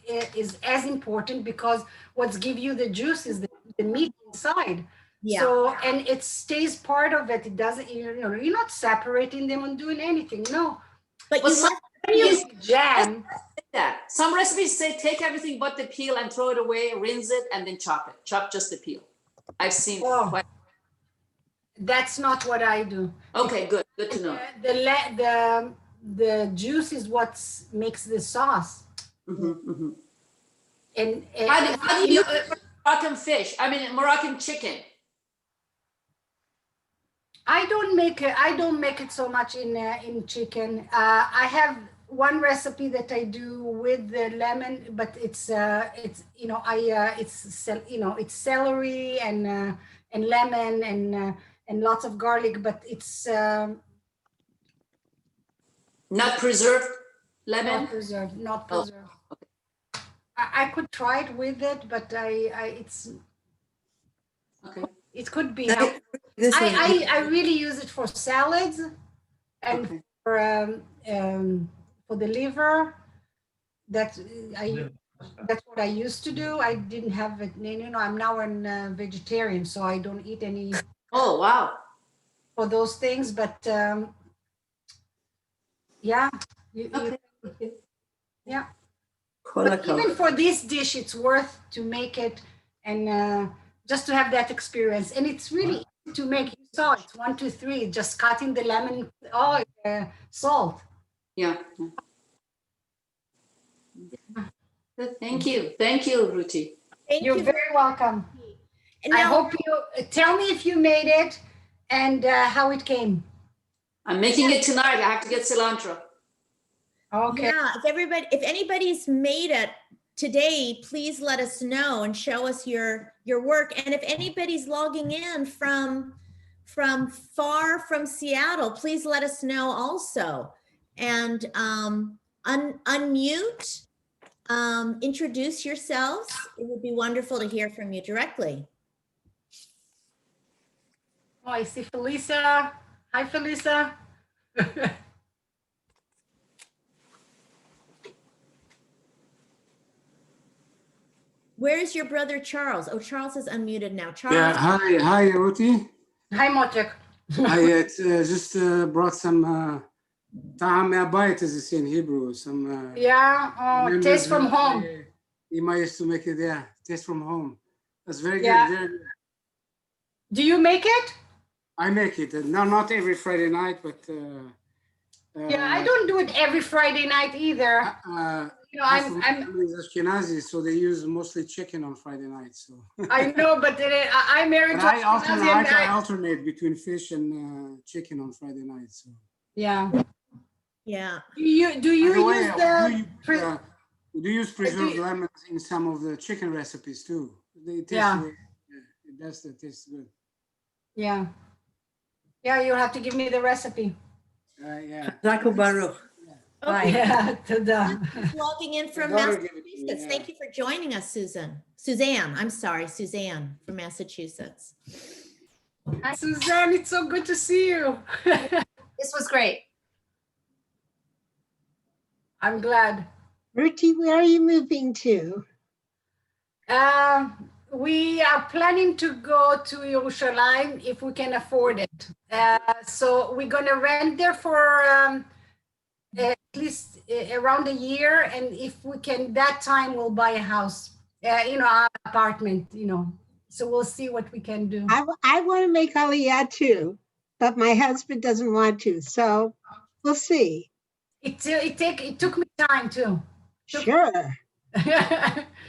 as important because what's give you the juice is the meat inside. Yeah. So and it stays part of it. It doesn't. You know, you're not separating them and doing anything. No. But Well, you some When you make jam. that. Some recipes say take everything but the peel and throw it away, rinse it, and then chop it. Chop just the peel. I've seen Oh. quite. That's not what I do. Okay, good. Good to know. The juice is what makes the sauce. Mhm, mhm. And How do you Moroccan fish? I mean, Moroccan chicken. I don't make it so much in chicken. I have one recipe that I do with the lemon, but it's you know it's celery and lemon and lots of garlic, but it's Not preserved lemon? not preserved. Not preserved. I could try it with it, but Okay. it could be. This was I really use it for salads and Okay. for the liver. That's what I used to do. I didn't have it. I'm now a vegetarian, so I don't eat any Oh, wow. for those things. But yeah, Okay. yeah. Kol But hakavod. even for this dish, it's worth to make it and just to have that experience. And it's really easy to make. You saw it's 1, 2, 3. Just cutting the lemon, salt. Yeah. Good. Thank you. Thank you, Ruti. Thank You're you. very welcome. And I now, hope you tell me if you made it and how it came. I'm making it tonight. I have to get cilantro. Okay. yeah, if anybody's made it today, please let us know and show us your work. And if anybody's logging in from far from Seattle, please let us know also. And unmute, introduce yourselves. It would be wonderful to hear from you directly. Oh, I see Felisa. Hi, Felisa. Where is your brother Charles? Oh, Charles is unmuted now. Charles. Yeah, hi, Ruti. Hi, Motek. I just brought some طعام البيت, as it's in Hebrew. Some Yeah. Oh, members taste from that home. Ima used to make it. Yeah, taste from home. That's very Yeah. good. Very good. Do you make it? I make it. Not every Friday night, but Yeah, I don't do it every Friday night either. half of my family is Ashkenazi, so they use mostly chicken on Friday night. So I know, but I married but to I Ashkenazi and I alternate between fish and chicken on Friday night. So yeah. Yeah. Do you by the way, use the we do use preserved lemons in some of the chicken recipes too. They taste Yeah. good. Yeah, it does. That tastes good. yeah. Yeah, you'll have to give me the recipe. Yeah. Zako Baruch. Okay. Yeah, tada. Logging in from My daughter gave it to me, Massachusetts. yeah. Thank you for joining us, Suzanne, I'm sorry, Suzanne from Massachusetts. Hi, Suzanne, it's so good to see you. This was great. I'm glad. Ruti, where are you moving to? We are planning to go to Yerushalayim if we can afford it. So we're going to rent there for at least around a year. And if we can, that time we'll buy a house, our apartment, So we'll see what we can do. I want to make Aliyah too, but my husband doesn't want to. So we'll see. It took me time too. Sure.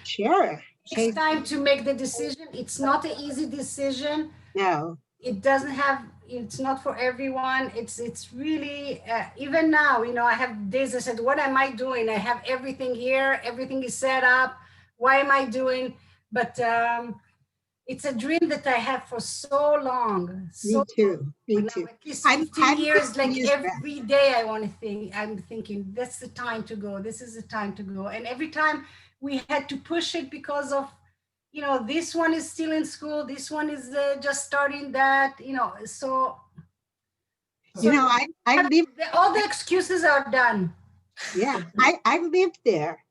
Sure. It's time to make the decision. It's not an easy decision. No. It's not for everyone. It's really, even now, I have days I said, what am I doing? I have everything here. Everything is set up. Why am I doing? But it's a dream that I have for so long. Me too. Me too. At least 15 years, like every day I'm thinking, that's the time to go. This is the time to go. And every time we had to push it because of, this one is still in school. This one is just starting that, so. I lived. All the excuses are done. Yeah, I lived there.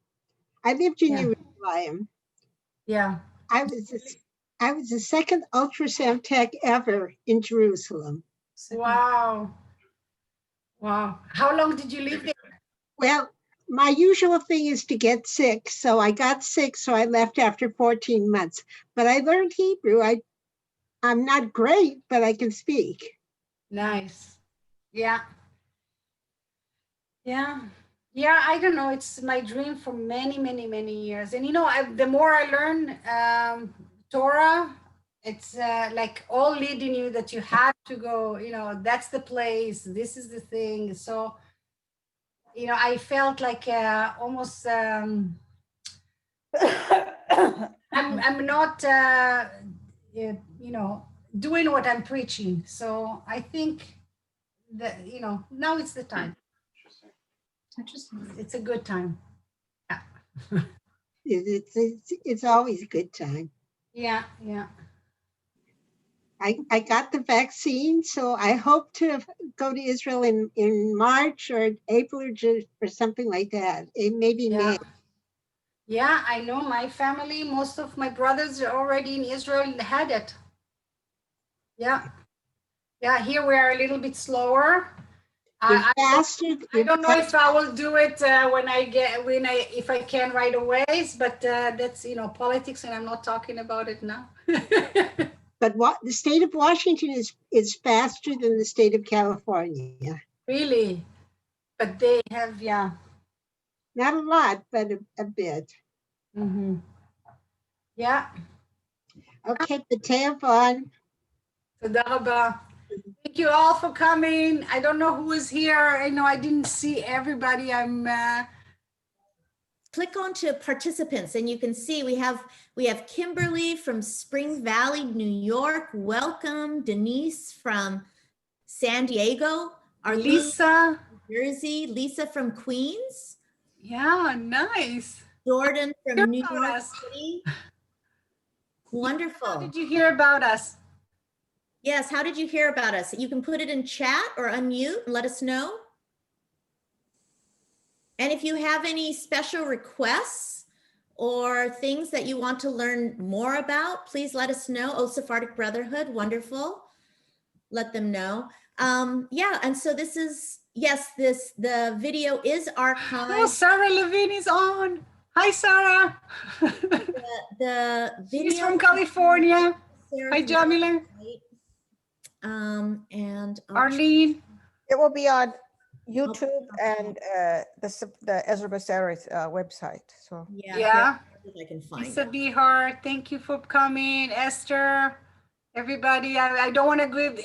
I lived in Yerushalayim. Yeah. I was the second ultrasound tech ever in Jerusalem. Wow. Wow. How long did you live there? Well, my usual thing is to get sick. So I got sick, so I left after 14 months. But I learned Hebrew. I'm not great, but I can speak. Nice. Yeah. Yeah. Yeah, I don't know. It's my dream for many, many, many years. And, the more I learn Torah, it's like all leading you that you have to go, that's the place. This is the thing. So, I felt like almost, I'm not, doing what I'm preaching. So I think that, now it's the time. Interesting. It's a good time. Yeah. It's always a good time. Yeah, yeah. I got the vaccine, so I hope to go to Israel in March or April or something like that. It maybe Yeah. May. Yeah, I know my family, most of my brothers are already in Israel and had it. Yeah. Yeah, here we are a little bit slower. I don't know if I will do it if I can right away, but that's, politics, and I'm not talking about it now. But what the state of Washington is faster than the state of California. Really? But they have, yeah. Not a lot, but a bit. Mm-hmm. Yeah. Okay, Patevon. Toda rabah. Thank you all for coming. I don't know who is here. I didn't see everybody. Click on to participants and you can see we have Kimberly from Spring Valley, New York. Welcome. Denise from San Diego. Arlene Lisa from New Jersey. Lisa from Queens. Yeah, nice. Jordan from New York us. City. Wonderful. How did you hear about us? Yes, how did you hear about us? You can put it in chat or unmute and let us know. And if you have any special requests or things that you want to learn more about, please let us know. Oh, Sephardic Brotherhood, wonderful. Let them know. Yeah, and so this is, yes, the video is archived. Oh, Sarah Levine is on. Hi, Sarah. The video. She's from California. Hi, Jamila. And Arlene. It will be on YouTube and the Ezra Bessaroth website. So Yeah. I can find Lisa it. Bihar, thank you for coming. Esther, everybody. I don't want to give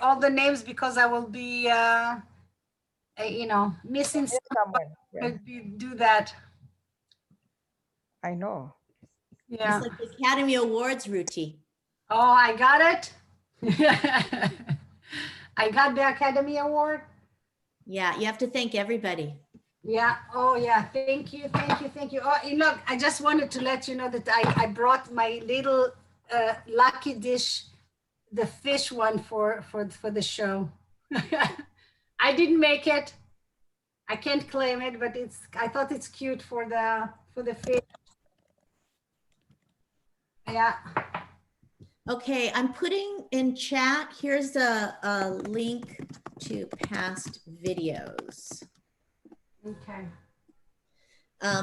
all the names because I will be, missing someone. Yeah. Do that. I know. Yeah. It's like the Academy Awards, Ruti. Oh, I got it. I got the Academy Award. Yeah, you have to thank everybody. Yeah. Oh, yeah. Thank you. Thank you. Thank you. Oh, look, I just wanted to let you know that I brought my little lucky dish, the fish one for the show. I didn't make it. I can't claim it, but I thought it's cute for the fish. Yeah. Okay, I'm putting in chat. Here's a link to past videos. Okay.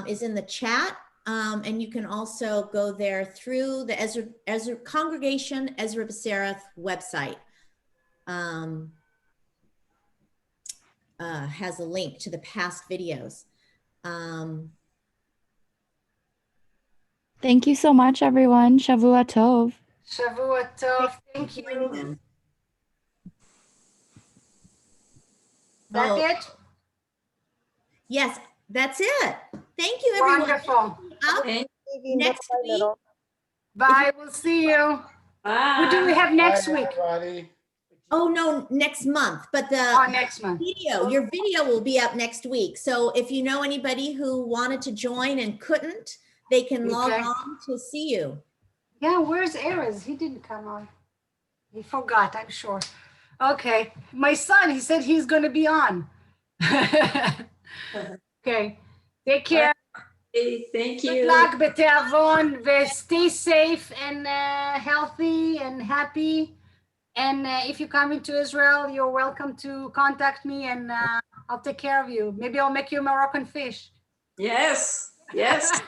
Is in the chat. And you can also go there through the Ezra Congregation Ezra Bessaroth website. Has a link to the past videos. Thank you so much, everyone. Shavua Tov. Shavua Tov. Thank you. That's it? Yes, that's it. Thank you, everyone. Wonderful. Next week. Bye. We'll see you. Bye. Who do we have next week? Oh no, next month. But next month. Your video will be up next week. So if you know anybody who wanted to join and couldn't, they can log on to see you. Yeah, where's Erez? He didn't come on. He forgot, I'm sure. Okay. My son, he said he's going to be on. Okay. Take care. Hey, thank you. Good luck, Beteavon. Stay safe and healthy and happy. And if you come into Israel, you're welcome to contact me and I'll take care of you. Maybe I'll make you a Moroccan fish. Yes. Yes.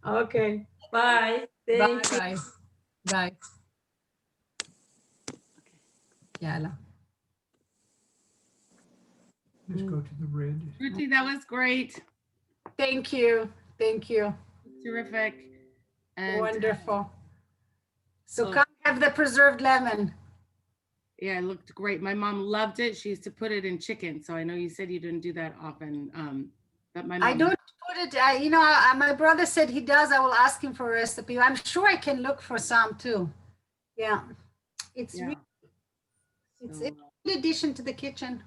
Okay. Bye. Thank you. Bye. Bye. Yalla. Let's go to the red. Ruti, that was great. Thank you. Thank you. Terrific. And wonderful. So come have the preserved lemon. Yeah, it looked great. My mom loved it. She used to put it in chicken. So I know you said you didn't do that often. But my mom, I don't put it, my brother said he does. I will ask him for a recipe. I'm sure I can look for some too. Yeah. It's a good addition to the kitchen.